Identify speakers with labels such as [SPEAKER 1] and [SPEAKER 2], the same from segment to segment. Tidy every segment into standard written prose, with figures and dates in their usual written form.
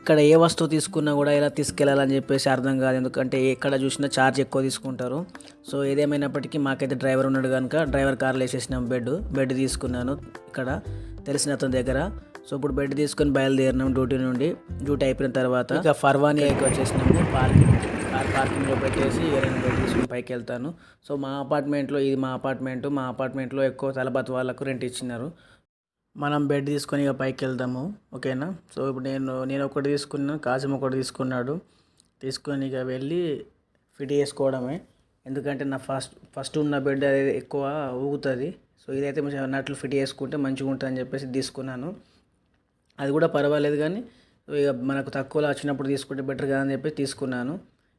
[SPEAKER 1] ఇక్కడ ఏ వస్తువు తీసుకున్నా కూడా ఎలా తీసుకెళ్ళాలని చెప్పేసి అర్థం కాదు. ఎందుకంటే ఎక్కడ చూసినా ఛార్జ్ ఎక్కువ తీసుకుంటారు. సో ఏదేమైనప్పటికీ మాకైతే డ్రైవర్ ఉన్నాడు కనుక డ్రైవర్ కార్లో వేసేసినాం. బెడ్ తీసుకున్నాను ఇక్కడ తెలిసిన అతని దగ్గర. సో ఇప్పుడు బెడ్ తీసుకొని బయలుదేరినాం డ్యూటీ అయిపోయిన తర్వాత ఇక ఫర్వానియాకి వచ్చేసినాము. కార్ పార్కింగ్లో పెట్టేసి ఏదైనా బెడ్ తీసుకుని పైకి వెళ్తాను. సో మా అపార్ట్మెంట్లో ఎక్కువ తలబాత్ వాళ్ళకు రెంట్ ఇచ్చినారు. మనం బెడ్ తీసుకొని ఇక పైకి వెళ్దాము, ఓకేనా. సో ఇప్పుడు నేను ఒకటి తీసుకున్నాను, కాసిం ఒకటి తీసుకున్నాడు. తీసుకొని ఇక వెళ్ళి ఫిట్ చేసుకోవడమే. ఎందుకంటే నా ఫస్ట్ ఉన్న బెడ్ అది ఎక్కువ ఊగుతుంది. సో ఇదైతే మంచిగా నట్లు ఫిట్ చేసుకుంటే మంచిగా ఉంటుంది అని చెప్పేసి తీసుకున్నాను. అది కూడా పర్వాలేదు, కానీ ఇక మనకు తక్కువలో వచ్చినప్పుడు తీసుకుంటే బెటర్ కదా అని చెప్పి తీసుకున్నాను.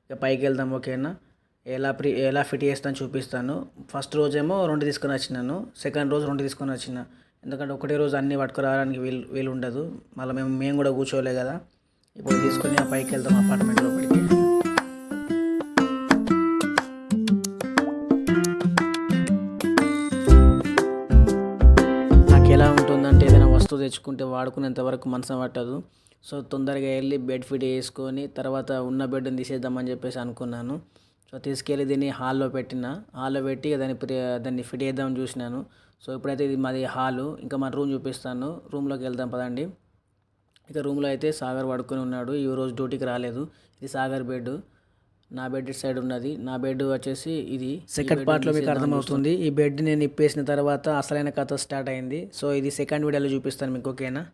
[SPEAKER 1] ఇక పైకి వెళ్దాం, ఓకేనా. ఎలా ఫిట్ చేస్తాను చూపిస్తాను. ఫస్ట్ రోజేమో 2 తీసుకొని వచ్చినాను, సెకండ్ రోజు 2 తీసుకొని వచ్చిన. ఎందుకంటే ఒకటే రోజు అన్నీ పట్టుకురావడానికి వీలు ఉండదు. మళ్ళీ మేము కూడా కూర్చోలే కదా. ఇప్పుడు తీసుకొని ఆ పైకి వెళ్తాం అపార్ట్మెంట్ లోపలికి. నాకు ఎలా ఉంటుందంటే ఏదైనా వస్తువు తెచ్చుకుంటే వాడుకునేంత వరకు మనసు పట్టదు. సో తొందరగా వెళ్ళి బెడ్ ఫిట్ చేసుకొని తర్వాత ఉన్న బెడ్ని తీసేద్దామని చెప్పేసి అనుకున్నాను. సో తీసుకెళ్ళి దీన్ని హాల్లో పెట్టి దాన్ని ఫిట్ చేద్దామని చూసినాను. సో ఇప్పుడైతే ఇది మాది హాలు. ఇంకా మన రూమ్ చూపిస్తాను. రూమ్లోకి వెళ్దాం పదండి. ఇక రూమ్లో అయితే సాగర్ పడుకొని ఉన్నాడు. ఈ రోజు డ్యూటీకి రాలేదు. ఇది సాగర్ బెడ్. నా బెడ్ ఇటు సైడ్ ఉన్నది. నా బెడ్ వచ్చేసి ఇది సెకండ్ పార్ట్లో మీకు అర్థమవుతుంది. ఈ బెడ్ నేను ఇప్పేసిన తర్వాత అసలైన కథ స్టార్ట్ అయింది. సో ఇది సెకండ్ వీడియోలో చూపిస్తాను మీకు, ఓకేనా.